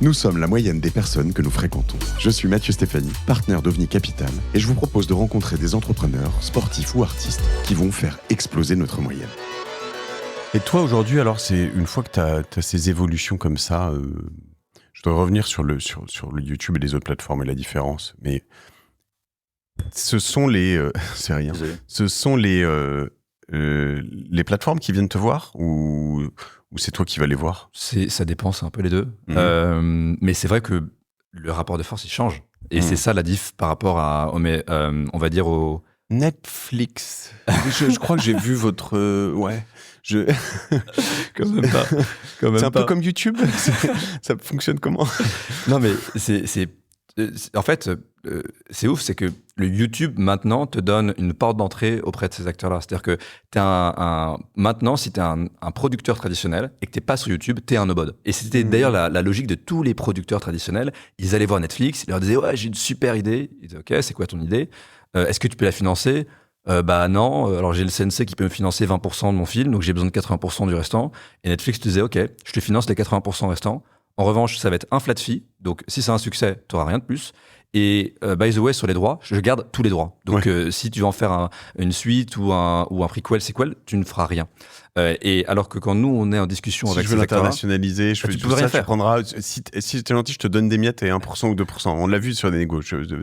Nous sommes la moyenne des personnes que nous fréquentons. Je suis Mathieu Stéphanie, partenaire d'OVNI Capital, et je vous propose de rencontrer des entrepreneurs, sportifs ou artistes qui vont faire exploser notre moyenne. Et toi, aujourd'hui, alors, c'est une fois que tu as ces évolutions comme ça, je dois revenir sur le YouTube et les autres plateformes et la différence, mais ce sont les... c'est rien. Ce sont les plateformes qui viennent te voir ou c'est toi qui vas les voir? Ça dépend, c'est un peu les deux. Mais c'est vrai que le rapport de force, il change. Et c'est ça la diff par rapport à, on va dire, au... Netflix. je crois que j'ai vu votre... ouais. Quand même pas. C'est un peu comme YouTube. Ça fonctionne comment? Non, mais en fait, c'est ouf, c'est que le YouTube, maintenant, te donne une porte d'entrée auprès de ces acteurs-là. C'est-à-dire que maintenant, si tu es un producteur traditionnel et que tu n'es pas sur YouTube, tu es un nobody. Et c'était d'ailleurs la logique de tous les producteurs traditionnels. Ils allaient voir Netflix, ils leur disaient « Ouais, j'ai une super idée. » Ils disaient « Ok, c'est quoi ton idée? Est-ce que tu peux la financer ?» Bah non, alors j'ai le CNC qui peut me financer 20% de mon film, donc j'ai besoin de 80% du restant. Et Netflix te disait « Ok, je te finance les 80% restants. En revanche, ça va être un flat fee, donc si c'est un succès, tu n'auras rien de plus. Et by the way, sur les droits, je garde tous les droits. Donc si tu veux en faire une suite ou un prequel, sequel, tu ne feras rien. Et alors que quand nous, on est en discussion avec ces acteurs-là... Si je veux l'internationaliser, je fais tout ça, tu prendras... Si t'es gentil, je te donne des miettes et 1% ou 2%. On l'a vu sur des négos.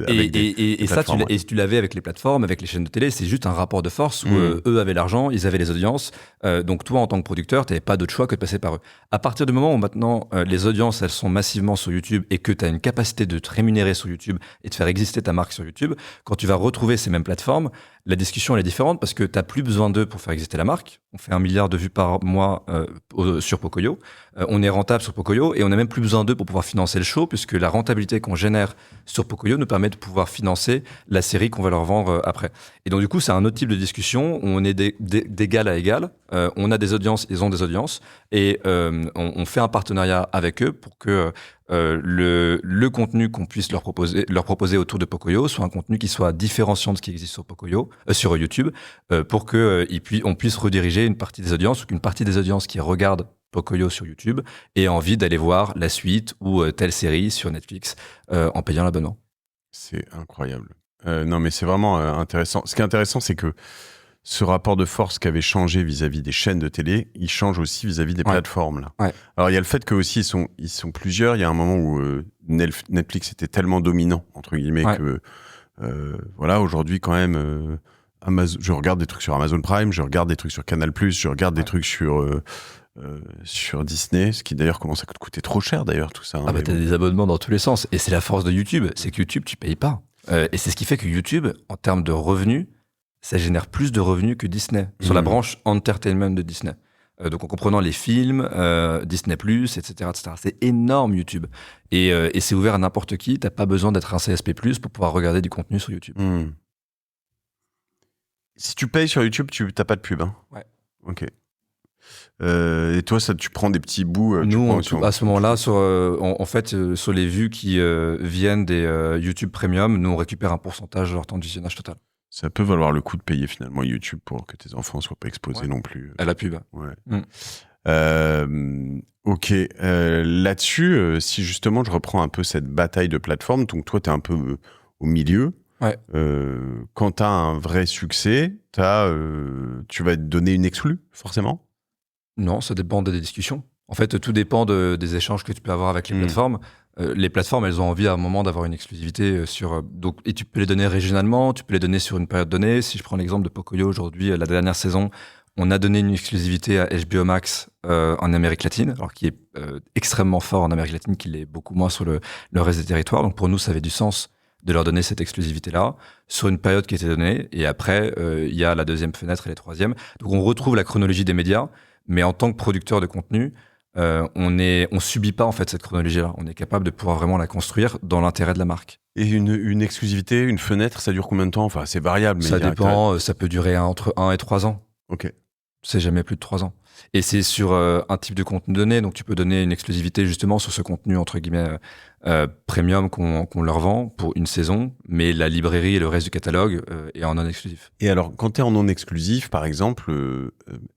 Et ça, tu l'avais avec les plateformes, avec les chaînes de télé, c'est juste un rapport de force où eux avaient l'argent, ils avaient les audiences. Donc toi, en tant que producteur, tu n'avais pas d'autre choix que de passer par eux. À partir du moment où maintenant, les audiences, elles sont massivement sur YouTube et que tu as une capacité de te rémunérer sur YouTube et de faire exister ta marque sur YouTube, quand tu vas retrouver ces mêmes plateformes, la discussion elle est différente parce que tu n'as plus besoin d'eux pour faire exister la marque. On fait 1 milliard de vues par mois sur Pocoyo. On est rentable sur Pocoyo et on n'a même plus besoin d'eux pour pouvoir financer le show puisque la rentabilité qu'on génère sur Pocoyo nous permet de pouvoir financer la série qu'on va leur vendre après. Et donc du coup, c'est un autre type de discussion où on est d'égal à égal. On a des audiences, ils ont des audiences et on fait un partenariat avec eux pour que le contenu qu'on puisse leur proposer autour de Pocoyo soit un contenu qui soit différenciant de ce qui existe sur Pocoyo, sur YouTube, pour que on puisse rediriger une partie des audiences ou qu'une partie des audiences qui regardent Pocoyo sur YouTube ait envie d'aller voir la suite ou telle série sur Netflix en payant l'abonnement. C'est incroyable. Non, mais c'est vraiment intéressant. Ce qui est intéressant, c'est que ce rapport de force qui avait changé vis-à-vis des chaînes de télé, il change aussi vis-à-vis des plateformes. Là. Ouais. Alors, il y a le fait qu'eux aussi, ils sont plusieurs. Il y a un moment où Netflix était tellement dominant, entre guillemets, que voilà, aujourd'hui, quand même, je regarde des trucs sur Amazon Prime, je regarde des trucs sur Canal+, je regarde des trucs sur Disney, ce qui d'ailleurs commence à coûter trop cher, d'ailleurs, tout ça. Hein, t'as des abonnements dans tous les sens. Et c'est la force de YouTube, c'est que YouTube, tu payes pas. Et c'est ce qui fait que YouTube, en termes de revenus, ça génère plus de revenus que Disney, sur la branche entertainment de Disney. Donc en comprenant les films, Disney+, etc. C'est énorme YouTube. Et c'est ouvert à n'importe qui, t'as pas besoin d'être un CSP+, pour pouvoir regarder du contenu sur YouTube. Si tu payes sur YouTube, t'as pas de pub, hein? Ouais. Ok. Et toi, tu prends des petits bouts. Nous, à ce moment-là, en fait, sur les vues qui viennent des YouTube Premium, nous on récupère un pourcentage de leur temps de visionnage total. Ça peut valoir le coup de payer finalement YouTube pour que tes enfants soient pas exposés non plus. À la pub. Ouais. Ok. Là-dessus, si justement je reprends un peu cette bataille de plateforme, donc toi, tu es un peu au milieu. Ouais. Quand tu as un vrai succès, tu vas te donner une exclue, forcément? Non, ça dépend des discussions. En fait, tout dépend des échanges que tu peux avoir avec les plateformes. Les plateformes, elles ont envie à un moment d'avoir une exclusivité et tu peux les donner régionalement, tu peux les donner sur une période donnée. Si je prends l'exemple de Pocoyo aujourd'hui, la dernière saison, on a donné une exclusivité à HBO Max en Amérique latine, alors qui est extrêmement fort en Amérique latine, qui l'est beaucoup moins sur le reste des territoires. Donc pour nous, ça avait du sens de leur donner cette exclusivité-là sur une période qui était donnée. Et après, il y a la deuxième fenêtre et la troisième. Donc on retrouve la chronologie des médias, mais en tant que producteur de contenu, on subit pas en fait cette chronologie-là. On est capable de pouvoir vraiment la construire dans l'intérêt de la marque. Et une exclusivité, une fenêtre, ça dure combien de temps? Enfin, c'est variable. Mais ça dépend. Ça peut durer entre 1 et 3 ans. Ok. C'est jamais plus de 3 ans. Et c'est sur un type de contenu donné, donc tu peux donner une exclusivité justement sur ce contenu entre guillemets premium qu'on leur vend pour une saison, mais la librairie et le reste du catalogue est en non exclusif. Et alors, quand tu es en non exclusif, par exemple,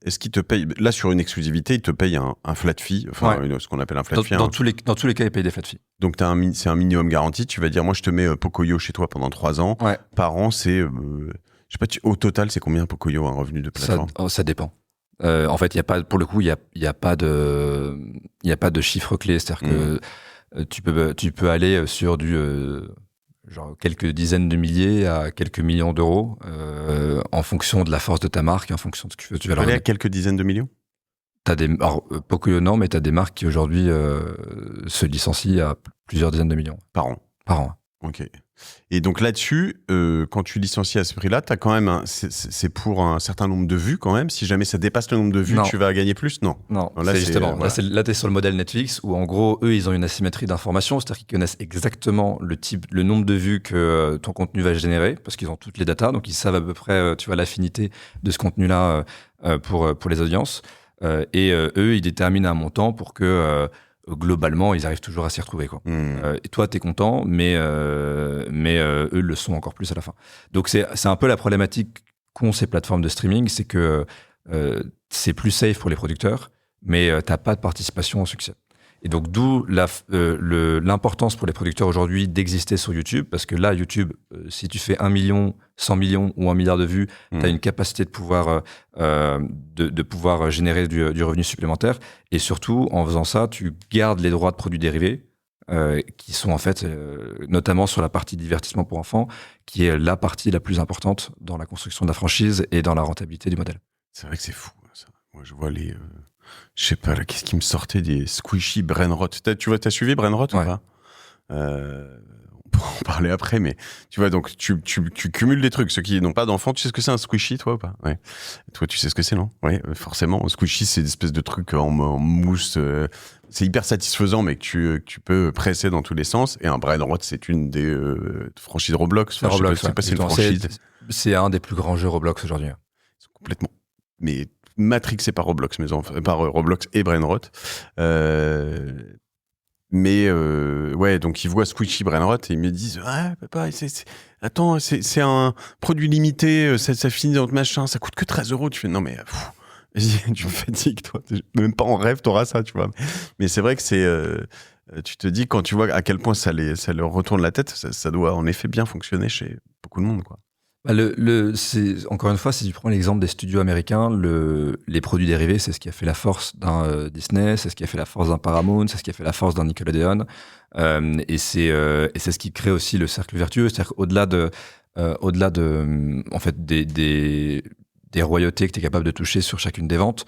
est-ce qu'ils te payent, là sur une exclusivité, ils te payent un flat fee, ce qu'on appelle un flat fee. Dans tous les cas, ils payent des flat fees. Donc c'est un minimum garanti. Tu vas dire, moi je te mets Pocoyo chez toi pendant 3 ans. Par an, c'est, je sais pas, au total, c'est combien Pocoyo, un revenu de plateforme? Ça dépend. En fait, il y a pas, pour le coup, il y a pas de chiffre clé. C'est-à-dire que tu peux aller sur du genre quelques dizaines de milliers à quelques millions d'euros en fonction de la force de ta marque, en fonction de ce que tu vas leur donner. À quelques dizaines de millions. Pocoyo non, mais t'as des marques qui aujourd'hui se licencient à plusieurs dizaines de millions par an. Ok. Et donc là-dessus, quand tu licencies à ce prix-là, t'as quand même c'est pour un certain nombre de vues quand même. Si jamais ça dépasse le nombre de vues, tu vas gagner plus. Non, là, c'est justement. Là, t'es sur le modèle Netflix où en gros, eux, ils ont une asymétrie d'information, c'est-à-dire qu'ils connaissent exactement le nombre de vues que ton contenu va générer parce qu'ils ont toutes les datas, donc ils savent à peu près, tu vois, l'affinité de ce contenu-là pour les audiences. Et eux, ils déterminent un montant pour que globalement, ils arrivent toujours à s'y retrouver, quoi. Et toi, t'es content, mais eux le sont encore plus à la fin. Donc c'est un peu la problématique qu'ont ces plateformes de streaming, c'est que c'est plus safe pour les producteurs, mais t'as pas de participation au succès. Et donc d'où l'importance pour les producteurs aujourd'hui d'exister sur YouTube, parce que là, YouTube, si tu fais 1 million, 100 millions ou 1 milliard de vues, tu as une capacité de pouvoir générer du revenu supplémentaire. Et surtout, en faisant ça, tu gardes les droits de produits dérivés, qui sont en fait, notamment sur la partie divertissement pour enfants, qui est la partie la plus importante dans la construction de la franchise et dans la rentabilité du modèle. C'est vrai que c'est fou, ça. Moi, je vois je sais pas, là, qu'est-ce qui me sortait des squishy brainrot. T'as suivi brainrot ou pas? On pourra en parler après, mais tu vois, donc tu cumules des trucs. Ceux qui n'ont pas d'enfants, tu sais ce que c'est un squishy, toi ou pas? Ouais. Toi, tu sais ce que c'est, non? Ouais, forcément. Un squishy, c'est une espèce de truc en mousse. C'est hyper satisfaisant, mais que tu peux presser dans tous les sens. Et un brainrot, c'est une des franchises Roblox. Enfin, Roblox, je sais pas si c'est une franchise. C'est un des plus grands jeux Roblox aujourd'hui. Complètement. Mais matrixé par Roblox, par Roblox et brainrot. Ouais, donc ils voient Squishy Brainrot et ils me disent papa, attends, c'est un produit limité, ça finit dans notre machin, ça coûte que 13 €. Tu fais non mais tu me fatigues, toi, même pas en rêve t'auras ça, tu vois. Mais c'est vrai que tu te dis, quand tu vois à quel point ça leur retourne la tête, ça doit en effet bien fonctionner chez beaucoup de monde, quoi. Encore une fois, si tu prends l'exemple des studios américains, les produits dérivés, c'est ce qui a fait la force d'un Disney, c'est ce qui a fait la force d'un Paramount, c'est ce qui a fait la force d'un Nickelodeon, et c'est ce qui crée aussi le cercle vertueux, c'est-à-dire qu'au-delà de en fait des royautés que tu es capable de toucher sur chacune des ventes,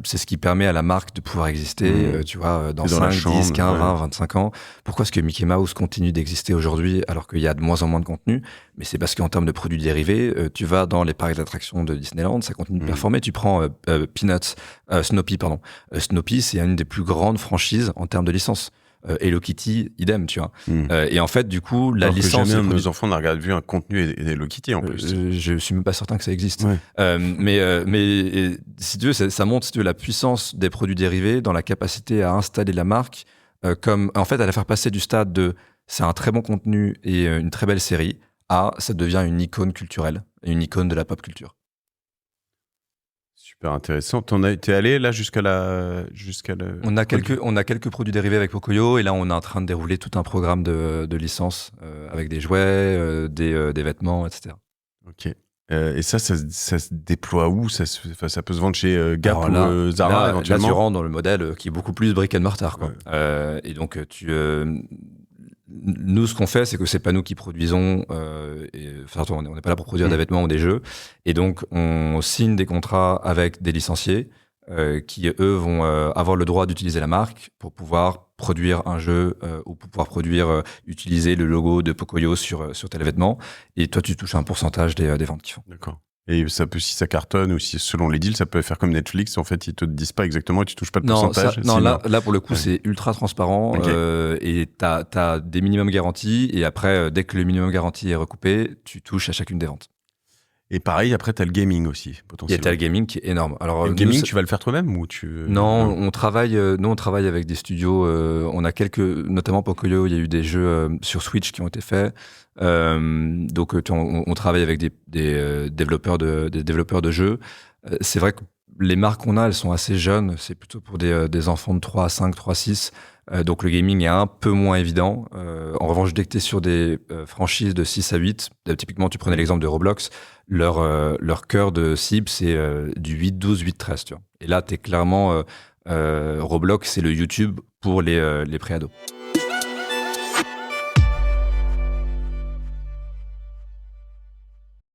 c'est ce qui permet à la marque de pouvoir exister, tu vois, dans 5, 10, 15, 20, 25 ans. Pourquoi est-ce que Mickey Mouse continue d'exister aujourd'hui alors qu'il y a de moins en moins de contenu? Mais c'est parce qu'en termes de produits dérivés, tu vas dans les parcs d'attractions de Disneyland, ça continue de performer. Tu prends Snoopy, pardon. Snoopy, c'est une des plus grandes franchises en termes de licence. Hello Kitty, idem, tu vois. Et en fait, du coup, la licence... Jamais nos enfants n'a vu un contenu Hello Kitty, en plus. Je suis même pas certain que ça existe. Ouais. Mais si tu veux, ça montre, si tu veux, la puissance des produits dérivés dans la capacité à installer la marque, en fait, à la faire passer du stade de c'est un très bon contenu et une très belle série à ça devient une icône culturelle, une icône de la pop culture. Super intéressant. T'es allé là jusqu'à On a quelques produits dérivés avec Pocoyo et là on est en train de dérouler tout un programme de licence avec des jouets, des vêtements, etc. Ok. Et ça se déploie où? Ça peut se vendre chez Gap ou Zara éventuellement? Là, tu rentres dans le modèle qui est beaucoup plus brick and mortar, quoi. Ouais. Et donc nous, ce qu'on fait, c'est que c'est pas nous qui produisons. On n'est pas là pour produire des vêtements ou des jeux. Et donc, on signe des contrats avec des licenciés qui, eux, vont avoir le droit d'utiliser la marque pour pouvoir produire un jeu ou pour pouvoir utiliser le logo de Pocoyo sur tel vêtement. Et toi, tu touches un pourcentage des ventes qu'ils font. D'accord. Et ça peut, si ça cartonne ou si selon les deals, ça peut faire comme Netflix. En fait, ils te disent pas exactement et tu touches pas le pourcentage. Là pour le coup, c'est ultra transparent. Okay. Et t'as des minimums garantis. Et après, dès que le minimum garanti est recoupé, tu touches à chacune des ventes. Et pareil, après, tu as le gaming aussi, potentiellement. Il y a le gaming qui est énorme. Alors, le gaming, tu vas le faire toi-même ou tu... Non, on travaille avec des studios. On a notamment Pocoyo, il y a eu des jeux sur Switch qui ont été faits. Donc, on travaille avec des développeurs de jeux. C'est vrai que les marques qu'on a, elles sont assez jeunes. C'est plutôt pour des enfants de 3 à 5, 3 à 6. Donc le gaming est un peu moins évident. En revanche, dès que tu es sur des franchises de 6 à 8, typiquement tu prenais l'exemple de Roblox, leur cœur de cible c'est du 8-12, 8-13. Tu vois. Et là, tu es clairement... Roblox, c'est le YouTube pour les préados.